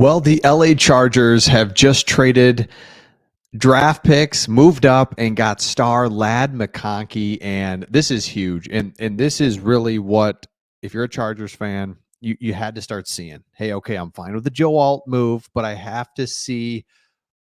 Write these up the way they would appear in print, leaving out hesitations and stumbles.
Well, the LA Chargers have just traded draft picks, moved up, and got star Lad McConkey, and this is huge. And this is really what, if you're a Chargers fan, you had to start seeing. Hey, okay, I'm fine with the Joe Alt move, but I have to see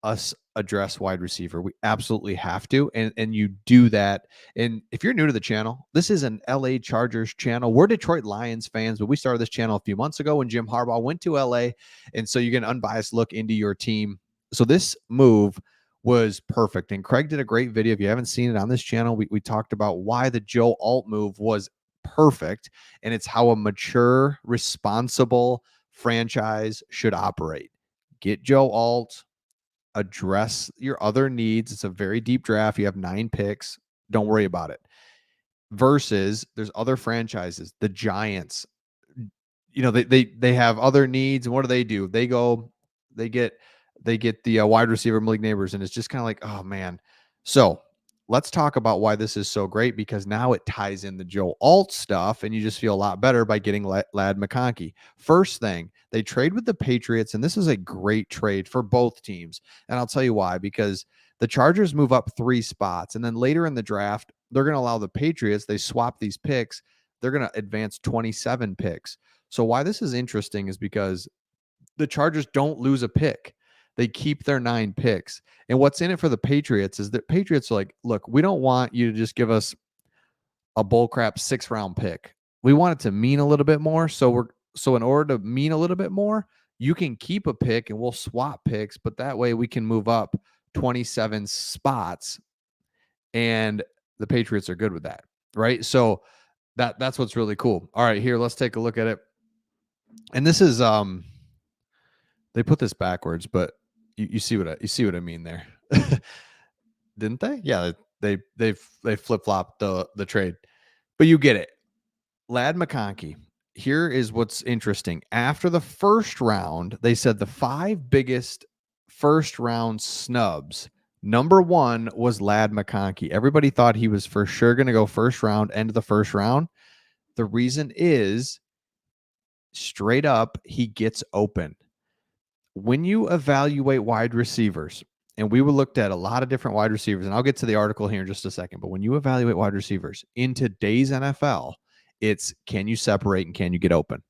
us address wide receiver. We absolutely have to. And you do that. And if you're new to the channel, this is an LA Chargers channel. We're Detroit Lions fans, but we started this channel a few months ago when Jim Harbaugh went to LA. And so you get an unbiased look into your team. So this move was perfect. And Craig did a great video. If you haven't seen it on this channel, we talked about why the Joe Alt move was perfect. And it's how a mature, responsible franchise should operate. Get Joe Alt, address your other needs. It's a very deep draft. You have 9 picks. Don't worry about it. Versus there's other franchises, the Giants. They have other needs, and what do? They get the wide receiver Malik Neighbors, and it's just kind of like, oh man. So let's talk about why this is so great, because now it ties in the Joe Alt stuff, and you just feel a lot better by getting Lad McConkey. First thing, they trade with the Patriots, and this is a great trade for both teams. And I'll tell you why, because the Chargers move up 3 spots, and then later in the draft, they're going to allow the Patriots, they swap these picks, they're going to advance 27 picks. So why this is interesting is because the Chargers don't lose a pick. They keep their 9 picks. And what's in it for the Patriots is that Patriots are like, look, we don't want you to just give us a bullcrap 6th-round pick. We want it to mean a little bit more. So in order to mean a little bit more, you can keep a pick and we'll swap picks, but that way we can move up 27 spots, and the Patriots are good with that, right? So that's what's really cool. All right, here, let's take a look at it. And this is they put this backwards, but you see what I mean there. Didn't they? Yeah, they flip-flopped the trade. But you get it. Lad McConkey. Here is what's interesting. After the first round, they said the 5 biggest first round snubs. Number 1 was Lad McConkey. Everybody thought he was for sure going to go first round, end of the first round. The reason is, straight up, he gets open. When you evaluate wide receivers, and we looked at a lot of different wide receivers, and I'll get to the article here in just a second, but when you evaluate wide receivers in today's NFL, it's, can you separate and can you get open?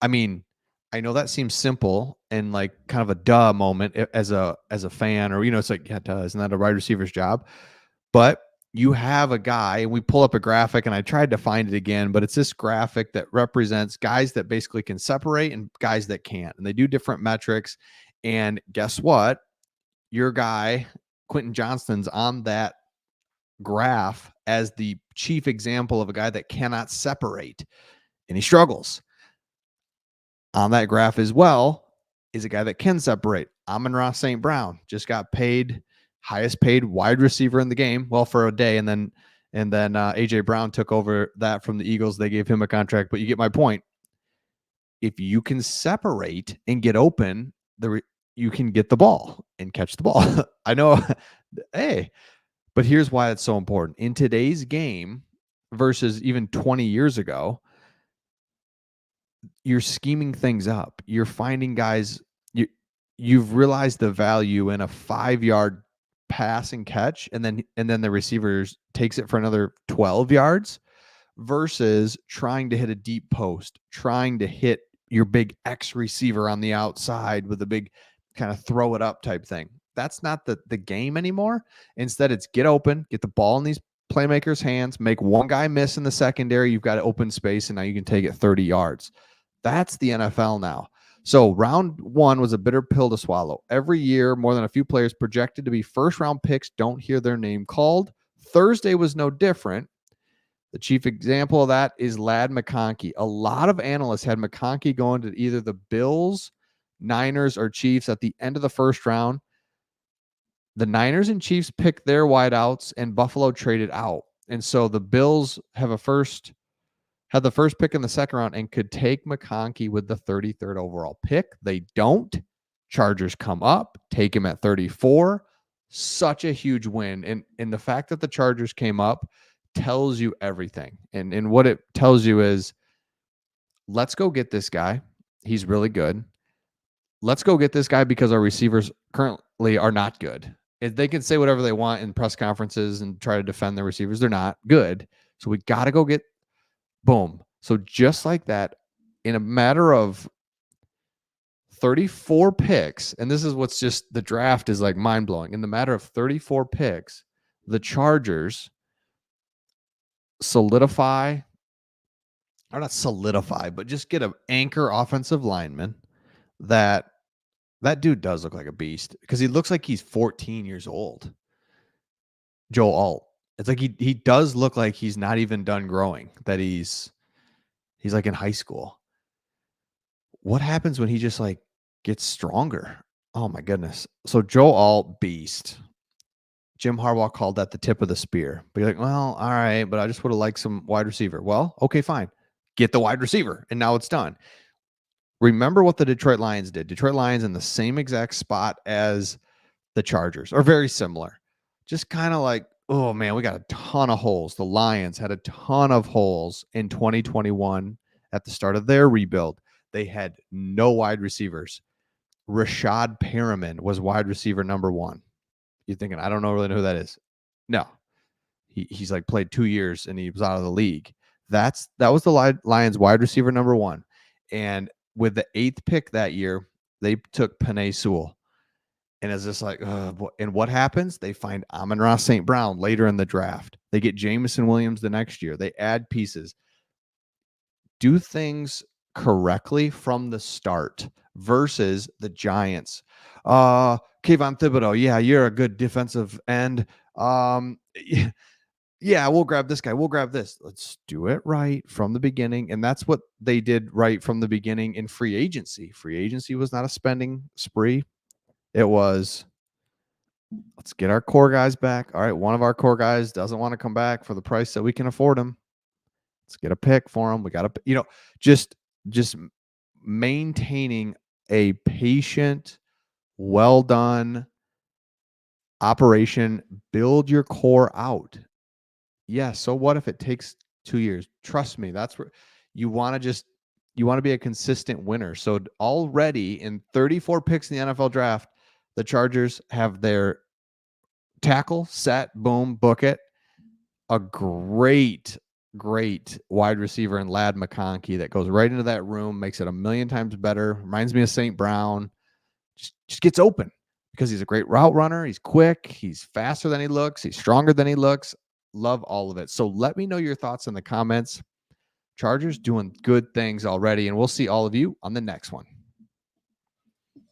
I mean, I know that seems simple and like kind of a duh moment as a fan, or it's like, yeah, duh, isn't that a wide receiver's job? But you have a guy, and we pull up a graphic, and I tried to find it again, but it's this graphic that represents guys that basically can separate and guys that can't. And they do different metrics. And guess what? Your guy, Quentin Johnston's on that graph as the chief example of a guy that cannot separate, and he struggles. On that graph as well is a guy that can separate. Amon-Ra St. Brown just got paid, highest paid wide receiver in the game, well, for a day, and then AJ Brown took over that from the Eagles. They gave him a contract, but you get my point. If you can separate and get open, you can get the ball and catch the ball. I know, hey, but here's why it's so important. In today's game versus even 20 years ago, you're scheming things up. You're finding guys, you've realized the value in a 5-yard pass and catch, and then the receiver takes it for another 12 yards versus trying to hit a deep post, trying to hit your big X receiver on the outside with a big kind of throw it up type thing. That's not the game anymore. Instead, it's get open, get the ball in these playmakers' hands, make one guy miss in the secondary. You've got open space, and now you can take it 30 yards. That's the NFL now. So round 1 was a bitter pill to swallow. Every year, more than a few players projected to be first-round picks don't hear their name called. Thursday was no different. The chief example of that is Lad McConkey. A lot of analysts had McConkey going to either the Bills, Niners, or Chiefs at the end of the first round. The Niners and Chiefs picked their wideouts, and Buffalo traded out. And so the Bills had the first pick in the second round and could take McConkey with the 33rd overall pick. They don't. Chargers come up, take him at 34. Such a huge win. And the fact that the Chargers came up tells you everything. And what it tells you is, let's go get this guy. He's really good. let's go get this guy because our receivers currently are not good. They can say whatever they want in press conferences and try to defend their receivers. They're not good. So we got to go get boom. So just like that, in a matter of 34 picks, and this is what's just the draft is like mind blowing. In the matter of 34 picks, the Chargers solidify, or not solidify, but just get an anchor offensive lineman that dude does look like a beast because he looks like he's 14 years old. Joe Alt. It's like he does look like he's not even done growing, that he's like in high school. What happens when he just like gets stronger? Oh my goodness. So Joe Alt, beast. Jim Harbaugh called that the tip of the spear. But you're like, well, all right, but I just would have liked some wide receiver. Well, okay, fine. Get the wide receiver. And now it's done. Remember what the Detroit Lions did. Detroit Lions in the same exact spot as the Chargers, are very similar. Just kind of like, oh man, we got a ton of holes. The Lions had a ton of holes in 2021 at the start of their rebuild. They had no wide receivers. Rashad Perriman was wide receiver number 1. You're thinking, I don't really know who that is. No, he's like played 2 years and he was out of the league. That was the Lions wide receiver number 1. And with the 8th pick that year, they took Penei Sewell. And it's just like, and what happens? They find Amon-Ra St. Brown later in the draft. They get Jameson Williams the next year. They add pieces. Do things correctly from the start versus the Giants. Kayvon Thibodeau, yeah, you're a good defensive end. Yeah, we'll grab this guy. We'll grab this. Let's do it right from the beginning. And that's what they did right from the beginning in free agency. Free agency was not a spending spree. It was, let's get our core guys back. All right, one of our core guys doesn't want to come back for the price that we can afford him. Let's get a pick for him. We got to, just maintaining a patient, well done operation. Build your core out. Yeah, so what if it takes 2 years? Trust me, that's where you want to be a consistent winner. So already in 34 picks in the NFL draft, the Chargers have their tackle set, boom, book it. A great wide receiver in Ladd McConkey that goes right into that room, makes it a million times better. Reminds me of St. Brown. Just gets open because he's a great route runner. He's quick. He's faster than he looks. He's stronger than he looks. Love all of it. So let me know your thoughts in the comments. Chargers doing good things already, and we'll see all of you on the next one.